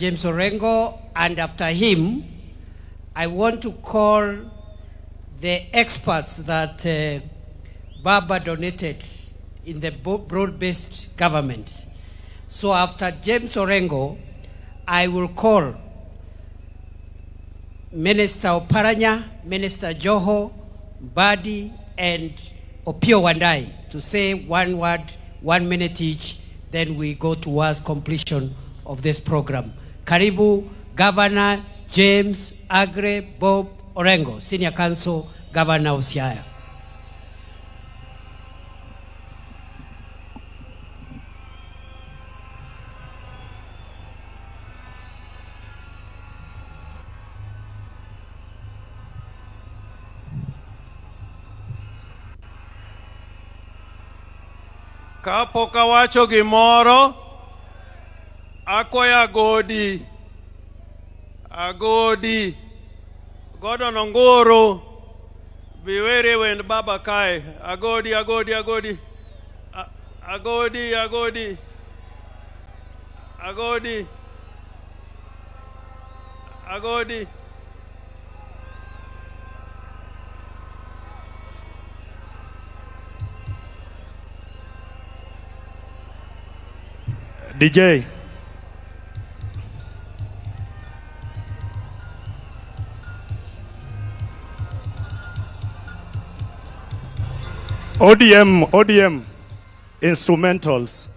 James Orengo, and after him, I want to call the experts that Baba donated in the broad-based government. So after James Orengo, I will call Minister Oparanya, Minister Joho, Badi, and Opio Wandai to say one word, 1 minute each, then we go towards completion of this program. Karibu, Governor James Agre Bob Orengo, Senior Counsel, Governor of Siaya. Kapo kawacho gimoro, akoya agodi, godo nongoro, biwere wen baba kai, agodi, DJ. ODM instrumentals.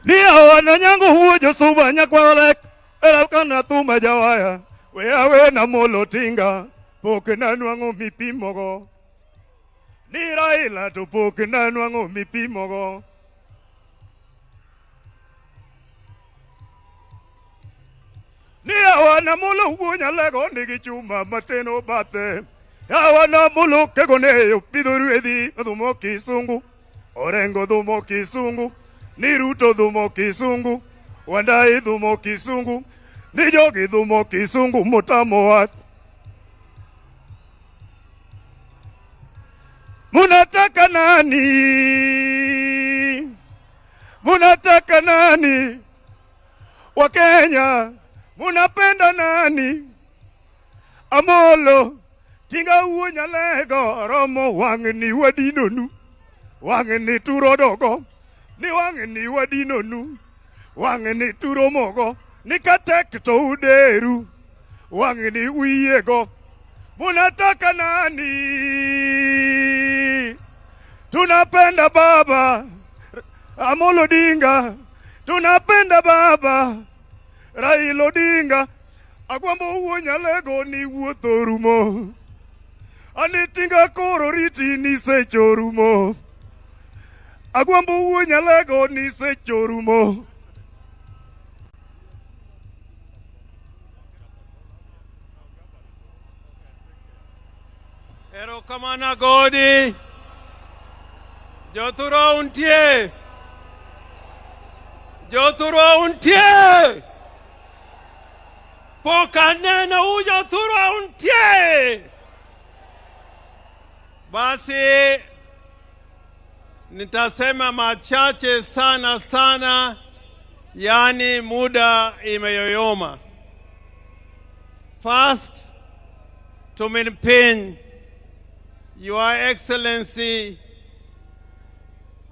Nia wana nyangu huo josuba nyakwalek. Elakana tuma jawaya. Weawe na molotinga. Poke na nuango mipimogo. Ni Raila to poke na nuango mipimogo. Ni awana mulo hunya lego nigi chuma mateno bate. Awana mulo kegoneyo piduruedi dumo kisungu. Orengo dumo kisungu. Ni Ruto dumo kisungu. Wandai dumo kisungu. Ni Jogi dumo kisungu mutamo wat. Munataka nani? Munataka nani? Wakenya. Munapenda nani? Amolo, tinga uonya lego, romo wangeni wadinonu, wangeni turodogo, ni wangeni wadinonu, wangeni turomogo, ni katek to uderu, wangeni uyego. Munataka nani? Tunapenda baba, Amolo Odinga, tunapenda baba, Raila Odinga, agwambo uonya lego ni wuotho rumo. Anitinga koro riti ni secho rumo. Agwambo uonya lego ni secho rumo. Ero kamana godi. Joturo untie. Joturo untie. Pokanena uja thura untie. Basi nitasema machache sana, yani muda imeyoyoma. First, to maintain Your Excellency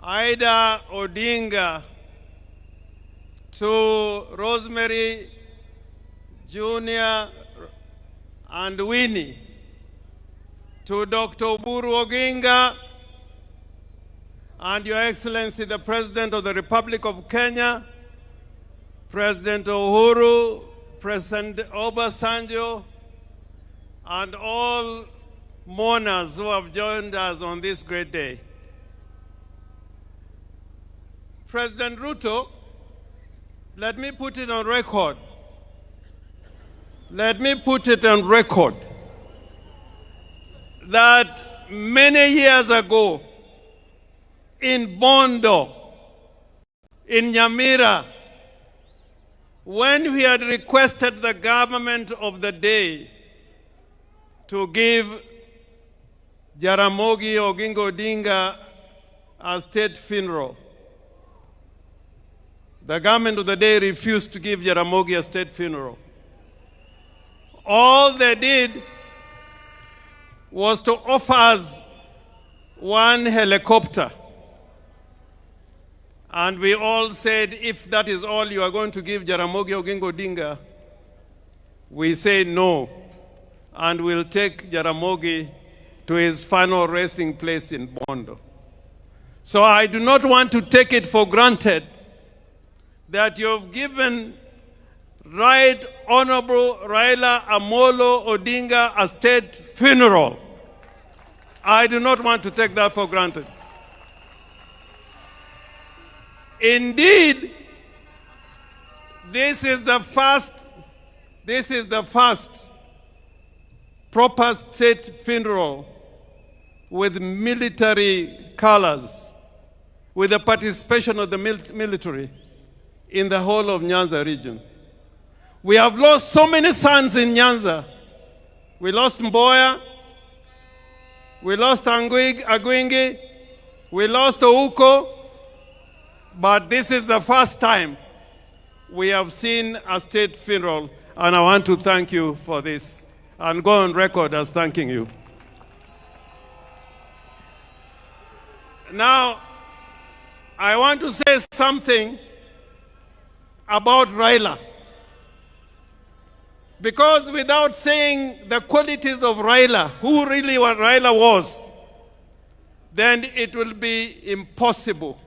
Raila Odinga, to Rosemary Junior and Winnie, to Dr. Oburu Oginga, and Your Excellency the President of the Republic of Kenya, President Uhuru, President Obasanjo, and all mourners who have joined us on this great day. President Ruto, let me put it on record. Let me put it on record that many years ago in Bondo, in Nyamira, when we had requested the government of the day to give Jaramogi Oginga Odinga a state funeral. The government of the day refused to give Jaramogi a state funeral. All they did was to offer us one helicopter. And we all said, if that is all you are going to give Jaramogi Oginga Odinga, we say no. And we'll take Jaramogi to his final resting place in Bondo. So I do not want to take it for granted that you've given Right Honorable Raila Amolo Odinga a state funeral. I do not want to take that for granted. Indeed, this is the first proper state funeral with military colors, with the participation of the military in the whole of Nyanza region. We have lost so many sons in Nyanza. We lost Mboya, we lost Agwingi, we lost Ouko, but this is the first time we have seen a state funeral, and I want to thank you for this and go on record as thanking you. Now, I want to say something about Raila. Because without saying the qualities of Raila, who really what Raila was, then it will be impossible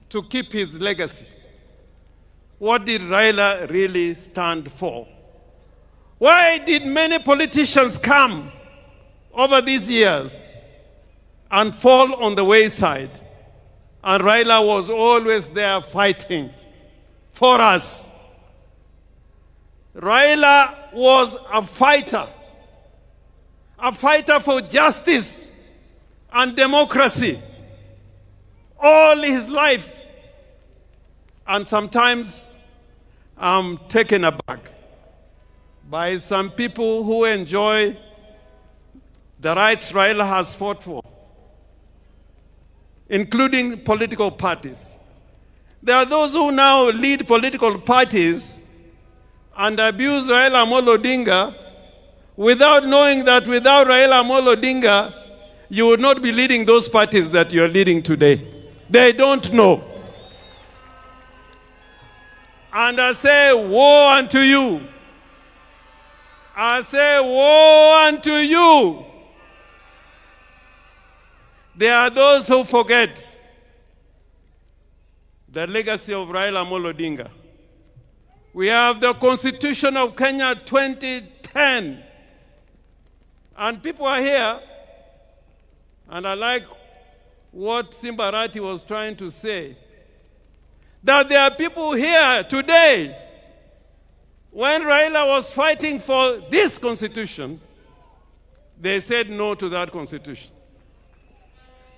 to keep his legacy. What did Raila really stand for? Why did many politicians come over these years and fall on the wayside? And Raila was always there fighting for us. Raila was a fighter for justice and democracy all his life. And sometimes I'm taken aback by some people who enjoy the rights Raila has fought for, including political parties. There are those who now lead political parties and abuse Raila Amolo Odinga without knowing that without Raila Amolo Odinga, you would not be leading those parties that you are leading today. They don't know. And I say, woe unto you. I say, woe unto you. There are those who forget the legacy of Raila Amolo Odinga. We have the Constitution of Kenya 2010. And people are here, and I like what Simbarati was trying to say, that there are people here today, when Raila was fighting for this Constitution, they said no to that Constitution.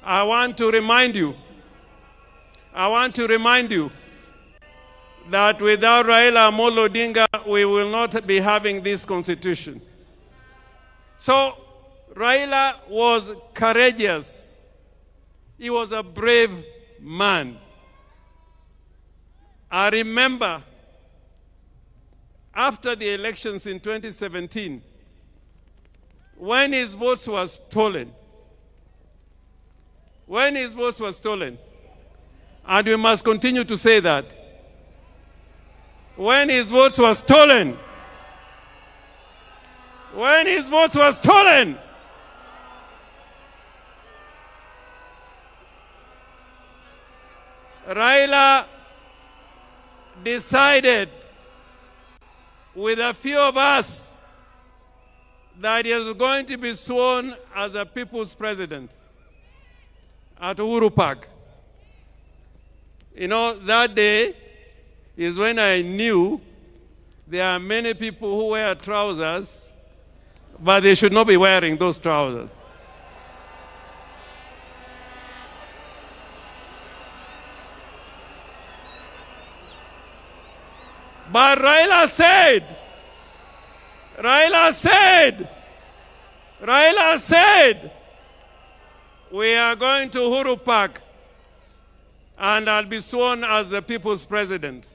I want to remind you that without Raila Amolo Odinga, we will not be having this Constitution. So Raila was courageous. He was a brave man. I remember after the elections in 2017, when his votes were stolen, and we must continue to say that, when his votes were stolen, Raila decided with a few of us that he was going to be sworn as a people's president at Uhuru Park. You know, that day is when I knew there are many people who wear trousers, but they should not be wearing those trousers. But Raila said, Raila said, we are going to Uhuru Park and I'll be sworn as the people's president.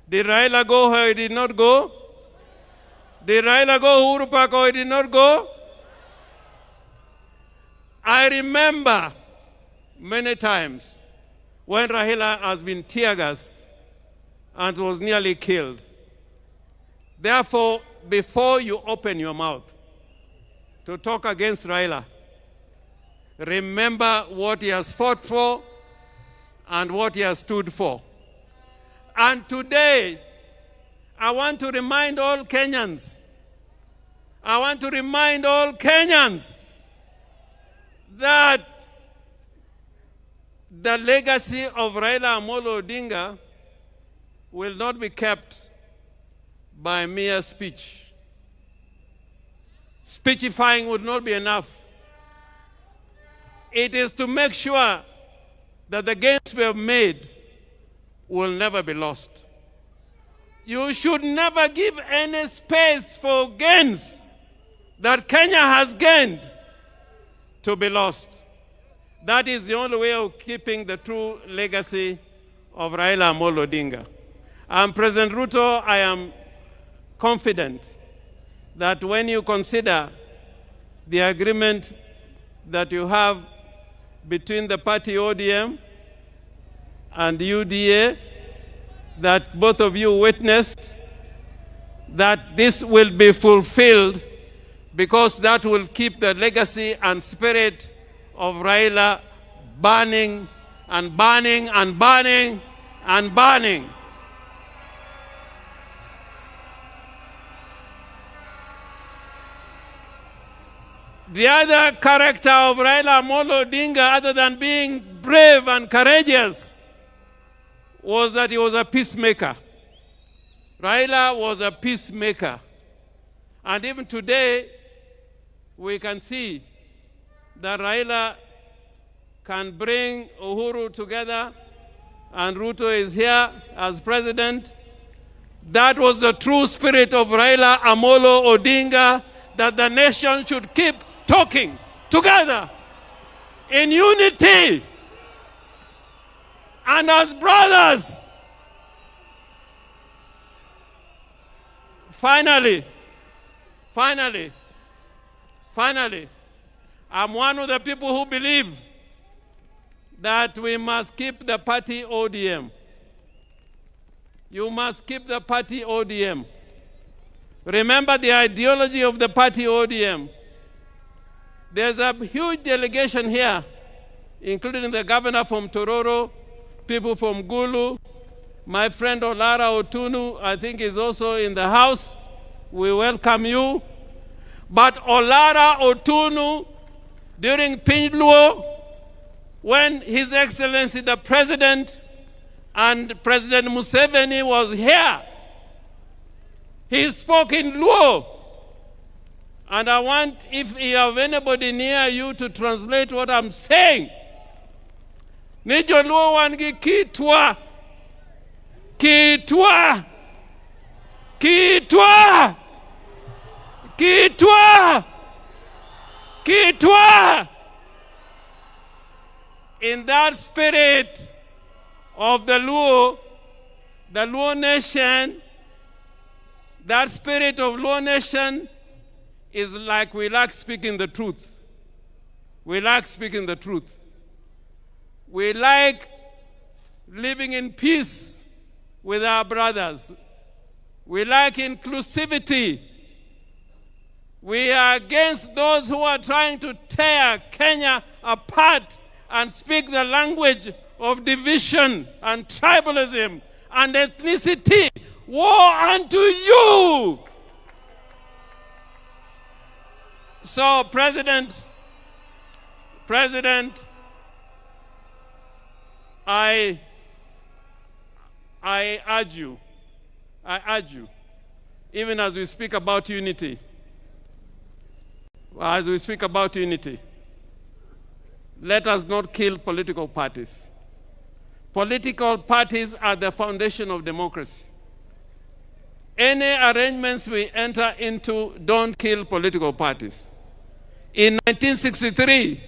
Did Raila go or he did not go? Did Raila go Uhuru Park or he did not go? I remember many times when Raila has been tear-gassed and was nearly killed. Therefore, before you open your mouth to talk against Raila, remember what he has fought for and what he has stood for. And today, I want to remind all Kenyans, that the legacy of Raila Amolo Odinga will not be kept by mere speech. Speechifying would not be enough. It is to make sure that the gains we have made will never be lost. You should never give any space for gains that Kenya has gained to be lost. That is the only way of keeping the true legacy of Raila Amolo Odinga. And President Ruto, I am confident that when you consider the agreement that you have between the party ODM and UDA, that both of you witnessed, that this will be fulfilled, because that will keep the legacy and spirit of Raila burning and burning and burning and burning. The other character of Raila Amolo Odinga, other than being brave and courageous, was that he was a peacemaker. Raila was a peacemaker. And even today, we can see that Raila can bring Uhuru together, and Ruto is here as president. That was the true spirit of Raila Amolo Odinga, that the nation should keep talking together in unity and as brothers. Finally, I'm one of the people who believe that we must keep the party ODM. You must keep the party ODM. Remember the ideology of the party ODM. There's a huge delegation here, including the governor from Tororo, people from Gulu, my friend Olara Otunu, I think is also in the house. We welcome you. But Olara Otunu, during Pinluo, when His Excellency the President and President Museveni was here, he spoke in Luo. And I want, if you have anybody near you, to translate what I'm saying. Nijo Luo wangi kitwa. Kitwa. Kitwa. Kitwa. Kitwa. In that spirit of the Luo nation, that spirit of Luo nation is like we like speaking the truth. We like speaking the truth. We like living in peace with our brothers. We like inclusivity. We are against those who are trying to tear Kenya apart and speak the language of division and tribalism and ethnicity. Woe unto you! So, President, I urge you, even as we speak about unity, let us not kill political parties. Political parties are the foundation of democracy. Any arrangements we enter into don't kill political parties. In 1963,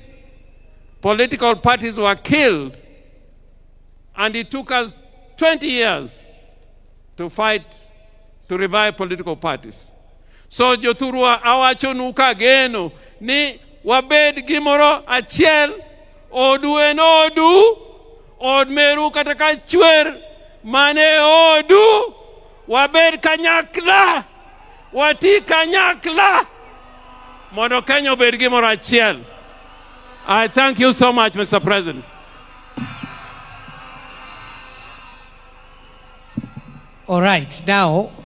political parties were killed, and it took us 20 years to fight to revive political parties. So jothurwa awacho nuka geno ni wabed gimoro achiel, odu en odu, od meru kataka chwer mane odu, wabed kanyakla, wati kanyakla, mondo Kenya obed gimoro achiel. I thank you so much, Mr. President. All right, now